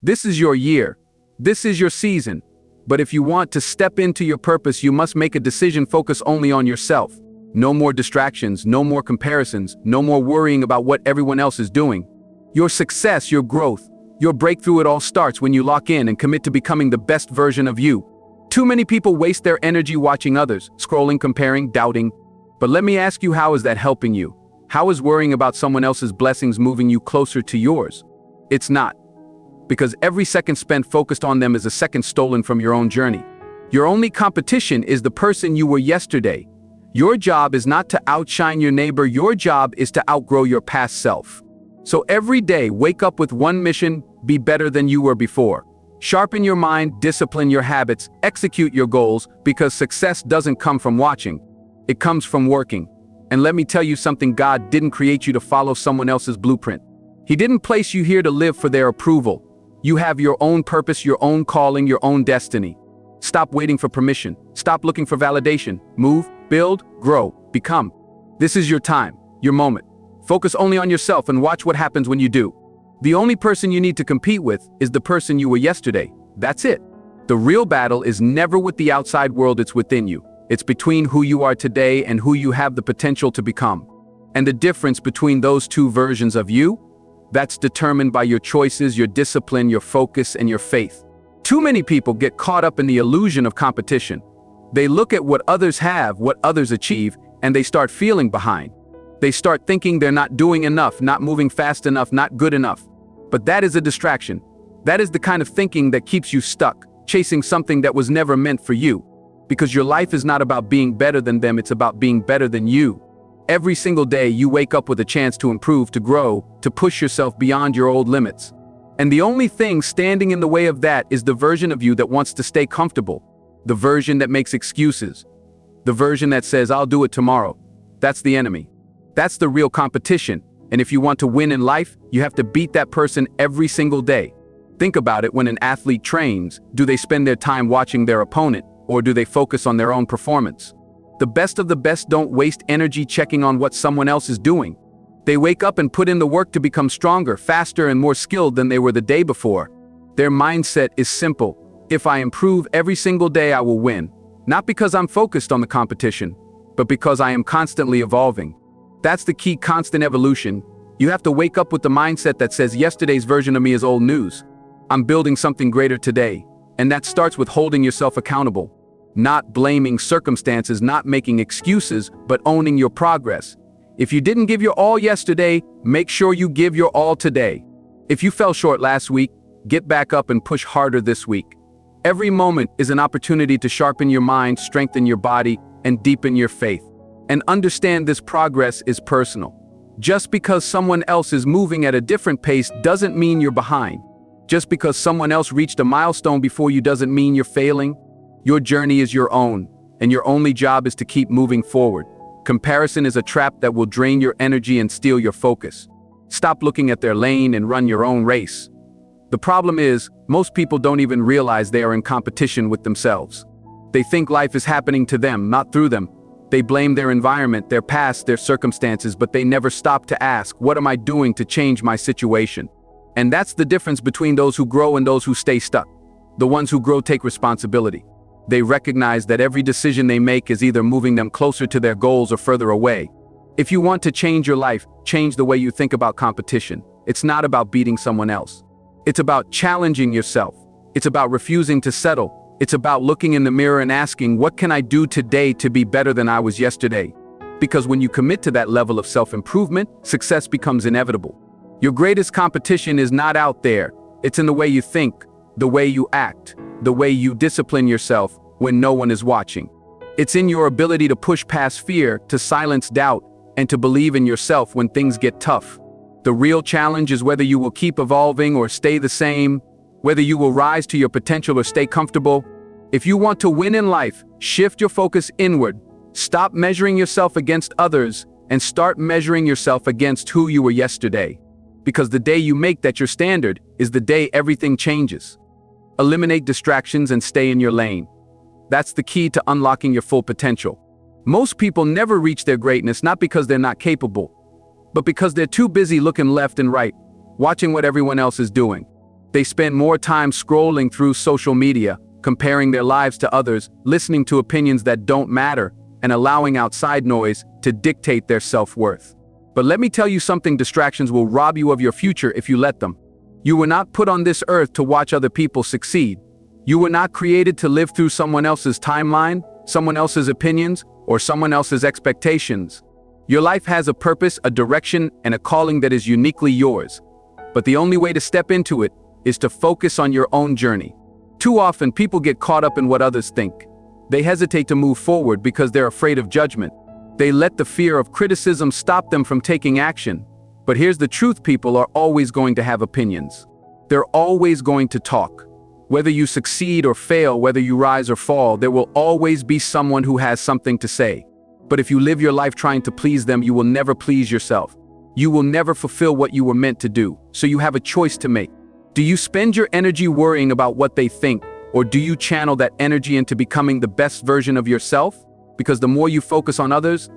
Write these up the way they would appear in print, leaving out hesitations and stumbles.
This is your year. This is your season. But if you want to step into your purpose, you must make a decision focused only on yourself. No more distractions, no more comparisons, no more worrying about what everyone else is doing. Your success, your growth, your breakthrough, it all starts when you lock in and commit to becoming the best version of you. Too many people waste their energy watching others, scrolling, comparing, doubting. But let me ask you, how is that helping you? How is worrying about someone else's blessings moving you closer to yours? It's not. Because every second spent focused on them is a second stolen from your own journey. Your only competition is the person you were yesterday. Your job is not to outshine your neighbor. Your job is to outgrow your past self. So every day, wake up with one mission: be better than you were before. Sharpen your mind, discipline your habits, execute your goals, because success doesn't come from watching. It comes from working. And let me tell you something, God didn't create you to follow someone else's blueprint. He didn't place you here to live for their approval. You have your own purpose, your own calling, your own destiny. Stop waiting for permission. Stop looking for validation. Move, build, grow, become. This is your time, your moment. Focus only on yourself and watch what happens when you do. The only person you need to compete with is the person you were yesterday. That's it. The real battle is never with the outside world, it's within you. It's between who you are today and who you have the potential to become. And the difference between those two versions of you, that's determined by your choices, your discipline, your focus, and your faith. Too many people get caught up in the illusion of competition. They look at what others have, what others achieve, and they start feeling behind. They start thinking they're not doing enough, not moving fast enough, not good enough. But that is a distraction. That is the kind of thinking that keeps you stuck, chasing something that was never meant for you. Because your life is not about being better than them, it's about being better than you. Every single day you wake up with a chance to improve, to grow, to push yourself beyond your old limits. And the only thing standing in the way of that is the version of you that wants to stay comfortable. The version that makes excuses. The version that says, I'll do it tomorrow. That's the enemy. That's the real competition. And if you want to win in life, you have to beat that person every single day. Think about it, when an athlete trains, do they spend their time watching their opponent, or do they focus on their own performance? The best of the best don't waste energy checking on what someone else is doing. They wake up and put in the work to become stronger, faster, and more skilled than they were the day before. Their mindset is simple. If I improve every single day, I will win. Not because I'm focused on the competition, but because I am constantly evolving. That's the key: constant evolution. You have to wake up with the mindset that says yesterday's version of me is old news. I'm building something greater today. And that starts with holding yourself accountable. Not blaming circumstances, not making excuses, but owning your progress. If you didn't give your all yesterday, make sure you give your all today. If you fell short last week, get back up and push harder this week. Every moment is an opportunity to sharpen your mind, strengthen your body, and deepen your faith. And understand this progress is personal. Just because someone else is moving at a different pace doesn't mean you're behind. Just because someone else reached a milestone before you doesn't mean you're failing. Your journey is your own, and your only job is to keep moving forward. Comparison is a trap that will drain your energy and steal your focus. Stop looking at their lane and run your own race. The problem is, most people don't even realize they are in competition with themselves. They think life is happening to them, not through them. They blame their environment, their past, their circumstances, but they never stop to ask, what am I doing to change my situation? And that's the difference between those who grow and those who stay stuck. The ones who grow take responsibility. They recognize that every decision they make is either moving them closer to their goals or further away. If you want to change your life, change the way you think about competition. It's not about beating someone else. It's about challenging yourself. It's about refusing to settle. It's about looking in the mirror and asking, what can I do today to be better than I was yesterday? Because when you commit to that level of self-improvement, success becomes inevitable. Your greatest competition is not out there. It's in the way you think, the way you act, the way you discipline yourself when no one is watching. It's in your ability to push past fear, to silence doubt, and to believe in yourself when things get tough. The real challenge is whether you will keep evolving or stay the same, whether you will rise to your potential or stay comfortable. If you want to win in life, shift your focus inward. Stop measuring yourself against others and start measuring yourself against who you were yesterday. Because the day you make that your standard is the day everything changes. Eliminate distractions and stay in your lane. That's the key to unlocking your full potential. Most people never reach their greatness not because they're not capable, but because they're too busy looking left and right, watching what everyone else is doing. They spend more time scrolling through social media, comparing their lives to others, listening to opinions that don't matter, and allowing outside noise to dictate their self-worth. But let me tell you something: distractions will rob you of your future if you let them. You were not put on this earth to watch other people succeed. You were not created to live through someone else's timeline, someone else's opinions, or someone else's expectations. Your life has a purpose, a direction, and a calling that is uniquely yours. But the only way to step into it is to focus on your own journey. Too often, people get caught up in what others think. They hesitate to move forward because they're afraid of judgment. They let the fear of criticism stop them from taking action. But here's the truth: people are always going to have opinions. They're always going to talk. Whether you succeed or fail, whether you rise or fall, there will always be someone who has something to say. But if you live your life trying to please them, you will never please yourself. You will never fulfill what you were meant to do. So you have a choice to make. Do you spend your energy worrying about what they think, or do you channel that energy into becoming the best version of yourself? Because the more you focus on others,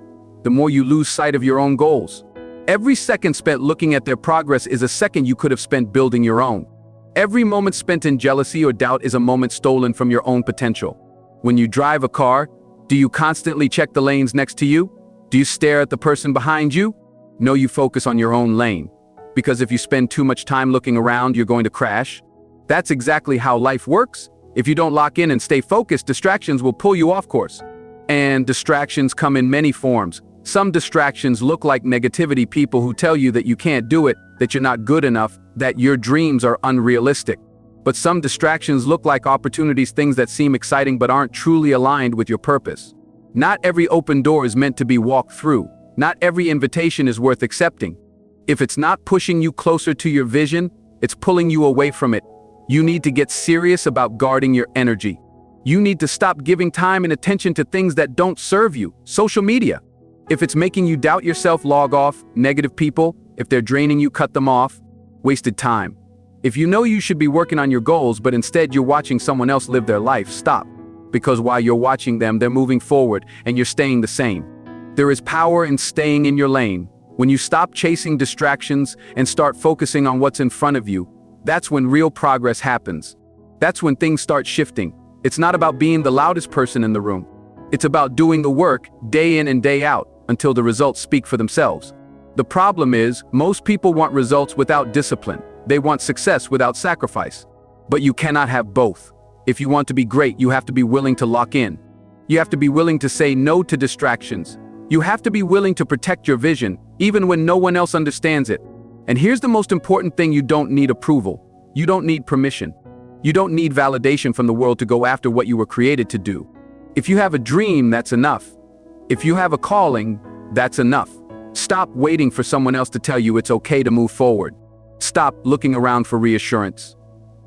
the more you lose sight of your own goals. Every second spent looking at their progress is a second you could have spent building your own. Every moment spent in jealousy or doubt is a moment stolen from your own potential. When you drive a car, do you constantly check the lanes next to you? Do you stare at the person behind you? No, you focus on your own lane. Because if you spend too much time looking around, you're going to crash. That's exactly how life works. If you don't lock in and stay focused, distractions will pull you off course. And distractions come in many forms. Some distractions look like negativity, people who tell you that you can't do it, that you're not good enough, that your dreams are unrealistic. But some distractions look like opportunities, things that seem exciting but aren't truly aligned with your purpose. Not every open door is meant to be walked through. Not every invitation is worth accepting. If it's not pushing you closer to your vision, it's pulling you away from it. You need to get serious about guarding your energy. You need to stop giving time and attention to things that don't serve you. Social media. If it's making you doubt yourself, log off. Negative people, if they're draining you, cut them off. Wasted time. If you know you should be working on your goals, but instead you're watching someone else live their life, stop. Because while you're watching them, they're moving forward and you're staying the same. There is power in staying in your lane. When you stop chasing distractions and start focusing on what's in front of you, that's when real progress happens. That's when things start shifting. It's not about being the loudest person in the room. It's about doing the work day in and day out until the results speak for themselves. The problem is, most people want results without discipline. They want success without sacrifice. But you cannot have both. If you want to be great, you have to be willing to lock in. You have to be willing to say no to distractions. You have to be willing to protect your vision, even when no one else understands it. And here's the most important thing: you don't need approval. You don't need permission. You don't need validation from the world to go after what you were created to do. If you have a dream, that's enough. If you have a calling, that's enough. Stop waiting for someone else to tell you it's okay to move forward. Stop looking around for reassurance.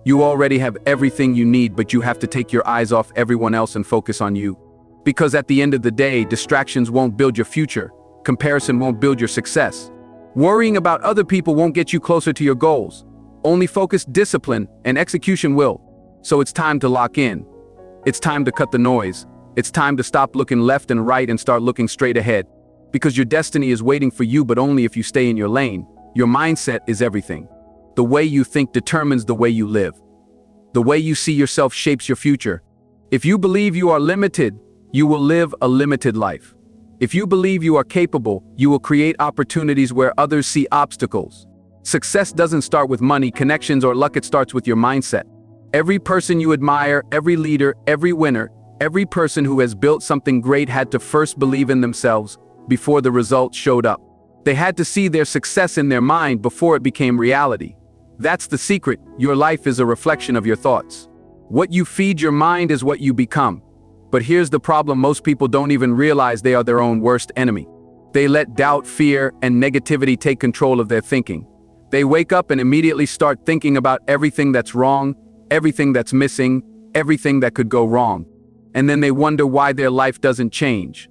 You already have everything you need, but you have to take your eyes off everyone else and focus on you. Because at the end of the day, distractions won't build your future. Comparison won't build your success. Worrying about other people won't get you closer to your goals. Only focus, discipline, and execution will. So it's time to lock in. It's time to cut the noise. It's time to stop looking left and right and start looking straight ahead. Because your destiny is waiting for you, but only if you stay in your lane. Your mindset is everything. The way you think determines the way you live. The way you see yourself shapes your future. If you believe you are limited, you will live a limited life. If you believe you are capable, you will create opportunities where others see obstacles. Success doesn't start with money, connections, or luck. It starts with your mindset. Every person you admire, every leader, every winner, every person who has built something great had to first believe in themselves before the results showed up. They had to see their success in their mind before it became reality. That's the secret. Your life is a reflection of your thoughts. What you feed your mind is what you become. But here's the problem: most people don't even realize they are their own worst enemy. They let doubt, fear, and negativity take control of their thinking. They wake up and immediately start thinking about everything that's wrong, everything that's missing, everything that could go wrong. And then they wonder why their life doesn't change.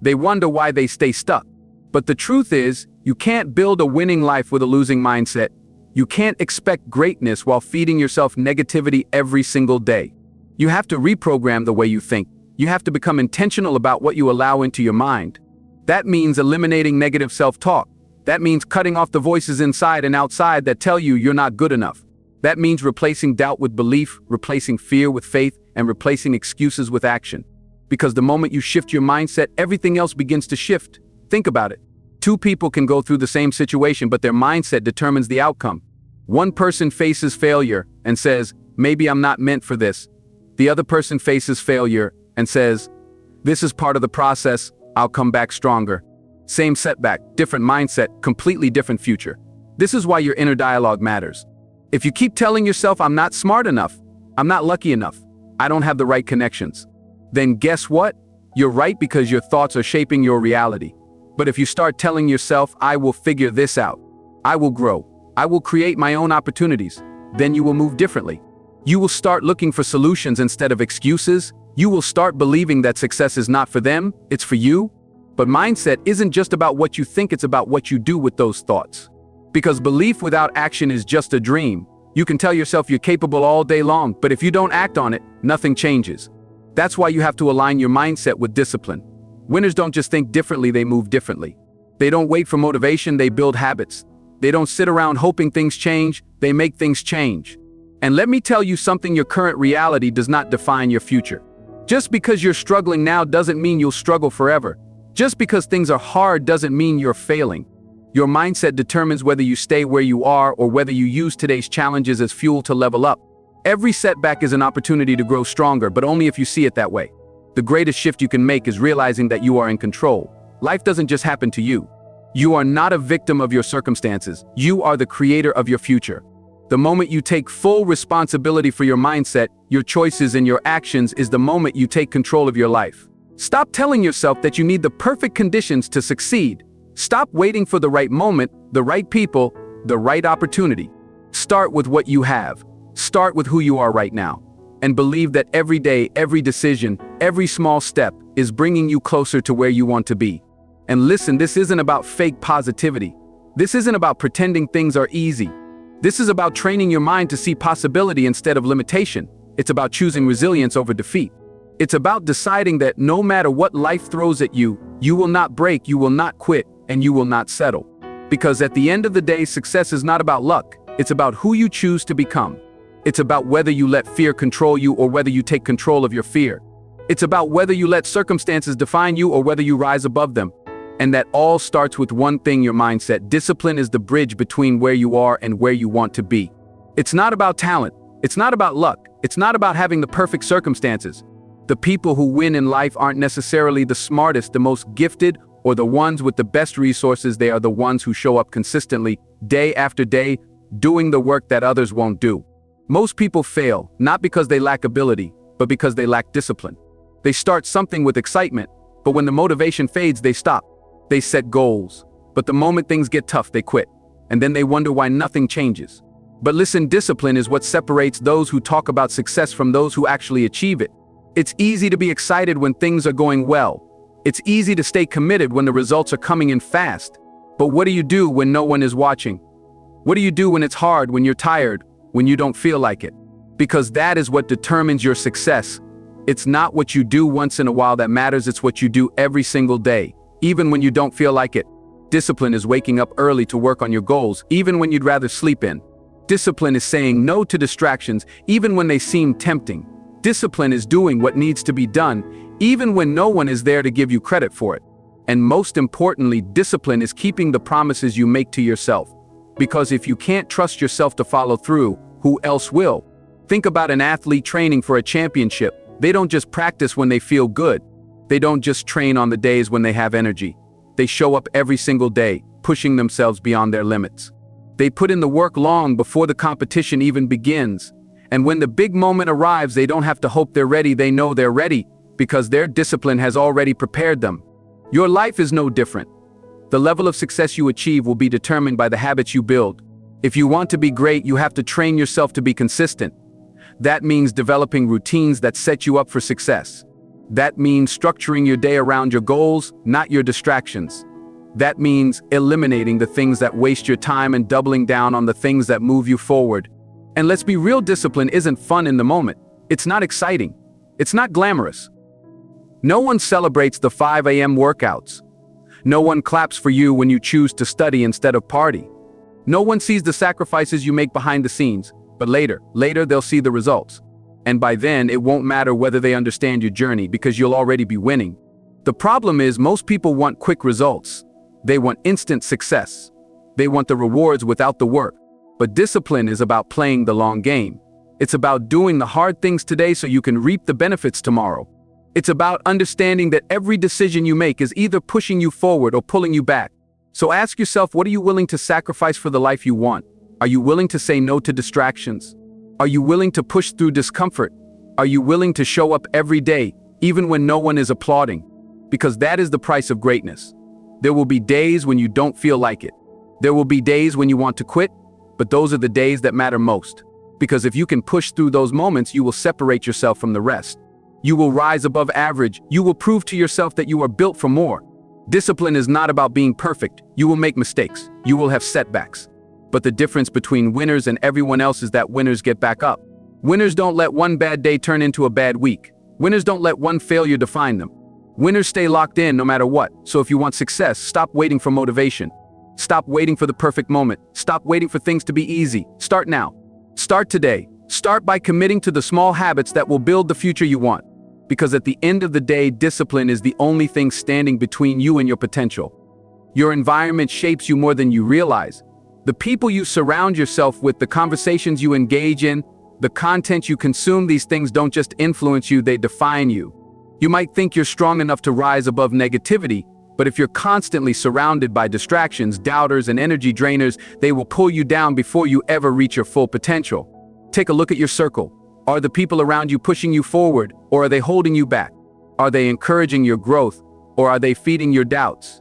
They wonder why they stay stuck. But the truth is, you can't build a winning life with a losing mindset. You can't expect greatness while feeding yourself negativity every single day. You have to reprogram the way you think. You have to become intentional about what you allow into your mind. That means eliminating negative self-talk. That means cutting off the voices inside and outside that tell you you're not good enough. That means replacing doubt with belief, replacing fear with faith, and replacing excuses with action. Because the moment you shift your mindset, everything else begins to shift. Think about it. Two people can go through the same situation, but their mindset determines the outcome. One person faces failure and says, maybe I'm not meant for this. The other person faces failure and says, this is part of the process, I'll come back stronger. Same setback, different mindset, completely different future. This is why your inner dialogue matters. If you keep telling yourself, I'm not smart enough, I'm not lucky enough, I don't have the right connections, then guess what? You're right, because your thoughts are shaping your reality. But if you start telling yourself, I will figure this out, I will grow, I will create my own opportunities, then you will move differently. You will start looking for solutions instead of excuses. You will start believing that success is not for them, it's for you. But mindset isn't just about what you think, it's about what you do with those thoughts. Because belief without action is just a dream. You can tell yourself you're capable all day long, but if you don't act on it, nothing changes. That's why you have to align your mindset with discipline. Winners don't just think differently, they move differently. They don't wait for motivation, they build habits. They don't sit around hoping things change, they make things change. And let me tell you something, your current reality does not define your future. Just because you're struggling now doesn't mean you'll struggle forever. Just because things are hard doesn't mean you're failing. Your mindset determines whether you stay where you are or whether you use today's challenges as fuel to level up. Every setback is an opportunity to grow stronger, but only if you see it that way. The greatest shift you can make is realizing that you are in control. Life doesn't just happen to you. You are not a victim of your circumstances. You are the creator of your future. The moment you take full responsibility for your mindset, your choices and your actions is the moment you take control of your life. Stop telling yourself that you need the perfect conditions to succeed. Stop waiting for the right moment, the right people, the right opportunity. Start with what you have. Start with who you are right now. And believe that every day, every decision, every small step is bringing you closer to where you want to be. And listen, this isn't about fake positivity. This isn't about pretending things are easy. This is about training your mind to see possibility instead of limitation. It's about choosing resilience over defeat. It's about deciding that no matter what life throws at you, you will not break, you will not quit, and you will not settle. Because at the end of the day, success is not about luck. It's about who you choose to become. It's about whether you let fear control you or whether you take control of your fear. It's about whether you let circumstances define you or whether you rise above them. And that all starts with one thing, your mindset. Discipline is the bridge between where you are and where you want to be. It's not about talent. It's not about luck. It's not about having the perfect circumstances. The people who win in life aren't necessarily the smartest, the most gifted, or the ones with the best resources. They are the ones who show up consistently, day after day, doing the work that others won't do. Most people fail, not because they lack ability, but because they lack discipline. They start something with excitement, but when the motivation fades, they stop. They set goals, but the moment things get tough, they quit. And then they wonder why nothing changes. But listen, discipline is what separates those who talk about success from those who actually achieve it. It's easy to be excited when things are going well. It's easy to stay committed when the results are coming in fast. But what do you do when no one is watching? What do you do when it's hard, when you're tired, when you don't feel like it? Because that is what determines your success. It's not what you do once in a while that matters, it's what you do every single day, even when you don't feel like it. Discipline is waking up early to work on your goals, even when you'd rather sleep in. Discipline is saying no to distractions, even when they seem tempting. Discipline is doing what needs to be done, even when no one is there to give you credit for it. And most importantly, discipline is keeping the promises you make to yourself. Because if you can't trust yourself to follow through, who else will? Think about an athlete training for a championship. They don't just practice when they feel good. They don't just train on the days when they have energy. They show up every single day, pushing themselves beyond their limits. They put in the work long before the competition even begins. And when the big moment arrives, they don't have to hope they're ready, they know they're ready, because their discipline has already prepared them. Your life is no different. The level of success you achieve will be determined by the habits you build. If you want to be great, you have to train yourself to be consistent. That means developing routines that set you up for success. That means structuring your day around your goals, not your distractions. That means eliminating the things that waste your time and doubling down on the things that move you forward. And let's be real, discipline isn't fun in the moment. It's not exciting. It's not glamorous. No one celebrates the 5 a.m. workouts. No one claps for you when you choose to study instead of party. No one sees the sacrifices you make behind the scenes. But later they'll see the results. And by then, it won't matter whether they understand your journey because you'll already be winning. The problem is most people want quick results. They want instant success. They want the rewards without the work. But discipline is about playing the long game. It's about doing the hard things today so you can reap the benefits tomorrow. It's about understanding that every decision you make is either pushing you forward or pulling you back. So ask yourself, what are you willing to sacrifice for the life you want? Are you willing to say no to distractions? Are you willing to push through discomfort? Are you willing to show up every day, even when no one is applauding? Because that is the price of greatness. There will be days when you don't feel like it. There will be days when you want to quit, but those are the days that matter most. Because if you can push through those moments, you will separate yourself from the rest. You will rise above average. You will prove to yourself that you are built for more. Discipline is not about being perfect. You will make mistakes. You will have setbacks. But the difference between winners and everyone else is that winners get back up. Winners don't let one bad day turn into a bad week. Winners don't let one failure define them. Winners stay locked in no matter what. So if you want success, stop waiting for motivation. Stop waiting for the perfect moment. Stop waiting for things to be easy. Start now. Start today. Start by committing to the small habits that will build the future you want. Because at the end of the day, discipline is the only thing standing between you and your potential. Your environment shapes you more than you realize. The people you surround yourself with, the conversations you engage in, the content you consume, these things don't just influence you, they define you. You might think you're strong enough to rise above negativity, but if you're constantly surrounded by distractions, doubters, and energy drainers, they will pull you down before you ever reach your full potential. Take a look at your circle. Are the people around you pushing you forward, or are they holding you back? Are they encouraging your growth, or are they feeding your doubts?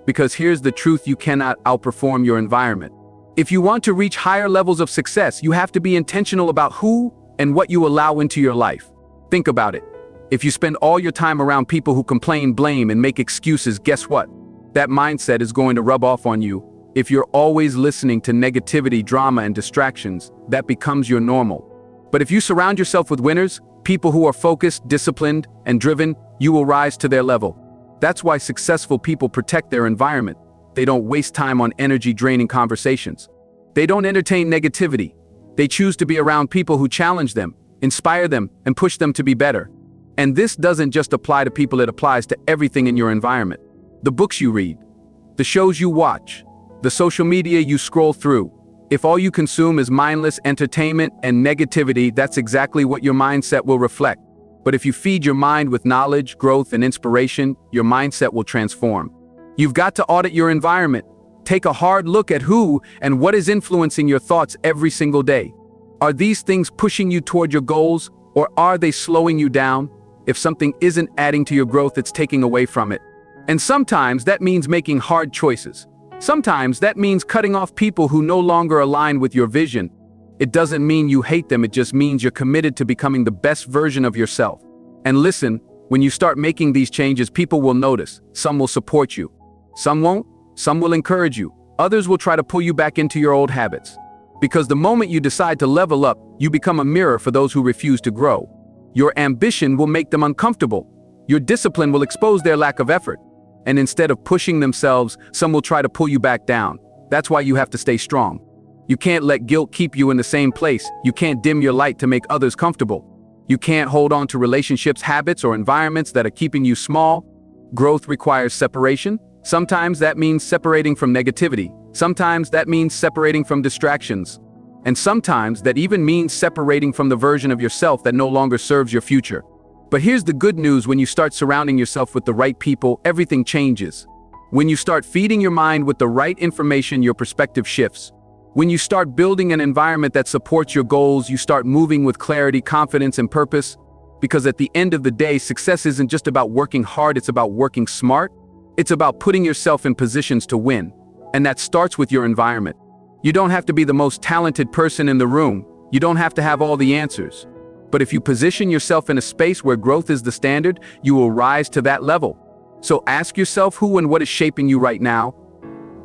Because here's the truth, you cannot outperform your environment. If you want to reach higher levels of success, you have to be intentional about who and what you allow into your life. Think about it. If you spend all your time around people who complain, blame, and make excuses, guess what? That mindset is going to rub off on you. If you're always listening to negativity, drama, and distractions, that becomes your normal. But if you surround yourself with winners, people who are focused, disciplined, and driven, you will rise to their level. That's why successful people protect their environment. They don't waste time on energy-draining conversations. They don't entertain negativity. They choose to be around people who challenge them, inspire them, and push them to be better. And this doesn't just apply to people, it applies to everything in your environment. The books you read, the shows you watch, the social media you scroll through. If all you consume is mindless entertainment and negativity, that's exactly what your mindset will reflect. But if you feed your mind with knowledge, growth, and inspiration, your mindset will transform. You've got to audit your environment. Take a hard look at who and what is influencing your thoughts every single day. Are these things pushing you toward your goals, or are they slowing you down? If something isn't adding to your growth, it's taking away from it. And sometimes that means making hard choices. Sometimes that means cutting off people who no longer align with your vision. It doesn't mean you hate them, it just means you're committed to becoming the best version of yourself. And listen, when you start making these changes, people will notice. Some will support you. Some won't. Some will encourage you. Others will try to pull you back into your old habits. Because the moment you decide to level up, you become a mirror for those who refuse to grow. Your ambition will make them uncomfortable. Your discipline will expose their lack of effort. And instead of pushing themselves, some will try to pull you back down. That's why you have to stay strong. You can't let guilt keep you in the same place. You can't dim your light to make others comfortable. You can't hold on to relationships, habits, or environments that are keeping you small. Growth requires separation. Sometimes that means separating from negativity. Sometimes that means separating from distractions. And sometimes that even means separating from the version of yourself that no longer serves your future. But here's the good news, when you start surrounding yourself with the right people, everything changes. When you start feeding your mind with the right information, your perspective shifts. When you start building an environment that supports your goals, you start moving with clarity, confidence, and purpose. Because at the end of the day, success isn't just about working hard, it's about working smart. It's about putting yourself in positions to win. And that starts with your environment. You don't have to be the most talented person in the room. You don't have to have all the answers. But if you position yourself in a space where growth is the standard, you will rise to that level. So ask yourself, who and what is shaping you right now?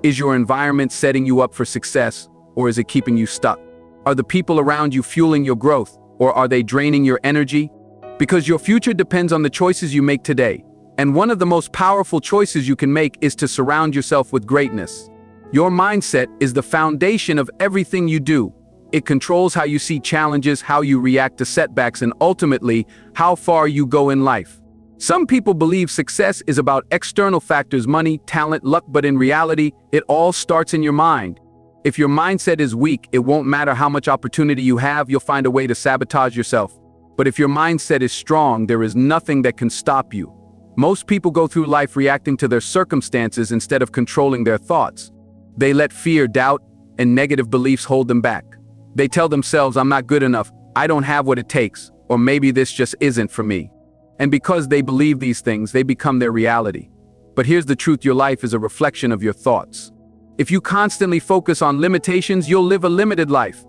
Is your environment setting you up for success, or is it keeping you stuck? Are the people around you fueling your growth, or are they draining your energy? Because your future depends on the choices you make today. And one of the most powerful choices you can make is to surround yourself with greatness. Your mindset is the foundation of everything you do. It controls how you see challenges, how you react to setbacks, and ultimately, how far you go in life. Some people believe success is about external factors, money, talent, luck, but in reality, it all starts in your mind. If your mindset is weak, it won't matter how much opportunity you have, you'll find a way to sabotage yourself. But if your mindset is strong, there is nothing that can stop you. Most people go through life reacting to their circumstances instead of controlling their thoughts. They let fear, doubt, and negative beliefs hold them back. They tell themselves, I'm not good enough, I don't have what it takes, or maybe this just isn't for me. And because they believe these things, they become their reality. But here's the truth, your life is a reflection of your thoughts. If you constantly focus on limitations, you'll live a limited life.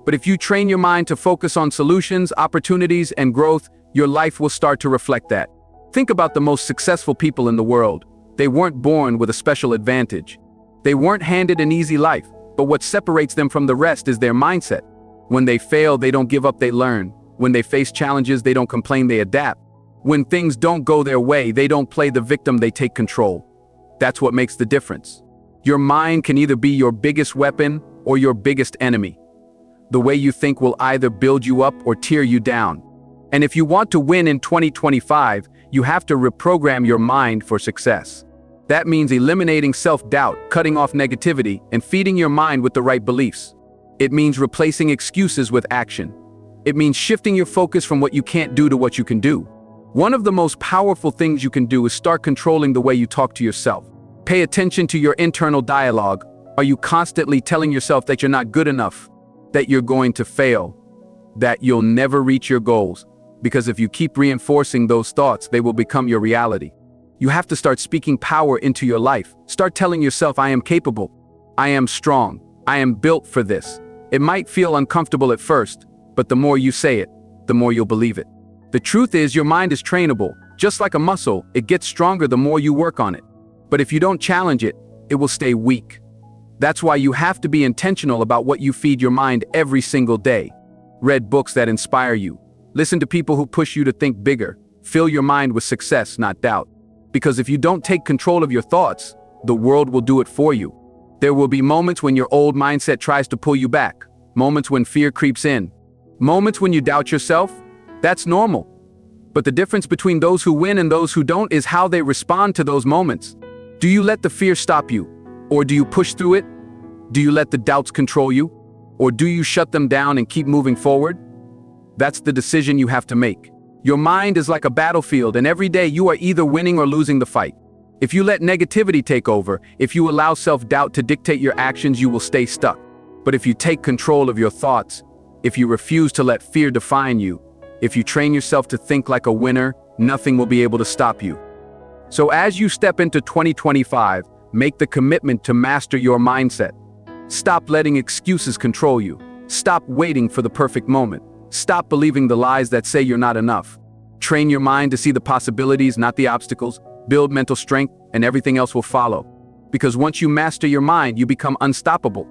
But if you train your mind to focus on solutions, opportunities, and growth, your life will start to reflect that. Think about the most successful people in the world. They weren't born with a special advantage. They weren't handed an easy life, but what separates them from the rest is their mindset. When they fail, they don't give up, they learn. When they face challenges, they don't complain, they adapt. When things don't go their way, they don't play the victim, they take control. That's what makes the difference. Your mind can either be your biggest weapon or your biggest enemy. The way you think will either build you up or tear you down. And if you want to win in 2025, you have to reprogram your mind for success. That means eliminating self-doubt, cutting off negativity, and feeding your mind with the right beliefs. It means replacing excuses with action. It means shifting your focus from what you can't do to what you can do. One of the most powerful things you can do is start controlling the way you talk to yourself. Pay attention to your internal dialogue. Are you constantly telling yourself that you're not good enough, that you're going to fail, that you'll never reach your goals? Because if you keep reinforcing those thoughts, they will become your reality. You have to start speaking power into your life. Start telling yourself, I am capable, I am strong, I am built for this. It might feel uncomfortable at first, but the more you say it, the more you'll believe it. The truth is, your mind is trainable. Just like a muscle, it gets stronger the more you work on it. But if you don't challenge it, it will stay weak. That's why you have to be intentional about what you feed your mind every single day. Read books that inspire you. Listen to people who push you to think bigger. Fill your mind with success, not doubt. Because if you don't take control of your thoughts, the world will do it for you. There will be moments when your old mindset tries to pull you back. Moments when fear creeps in. Moments when you doubt yourself. That's normal. But the difference between those who win and those who don't is how they respond to those moments. Do you let the fear stop you? Or do you push through it? Do you let the doubts control you? Or do you shut them down and keep moving forward? That's the decision you have to make. Your mind is like a battlefield, and every day you are either winning or losing the fight. If you let negativity take over, if you allow self-doubt to dictate your actions, you will stay stuck. But if you take control of your thoughts, if you refuse to let fear define you, if you train yourself to think like a winner, nothing will be able to stop you. So as you step into 2025, make the commitment to master your mindset. Stop letting excuses control you. Stop waiting for the perfect moment. Stop believing the lies that say you're not enough. Train your mind to see the possibilities, not the obstacles. Build mental strength, and everything else will follow. Because once you master your mind, you become unstoppable.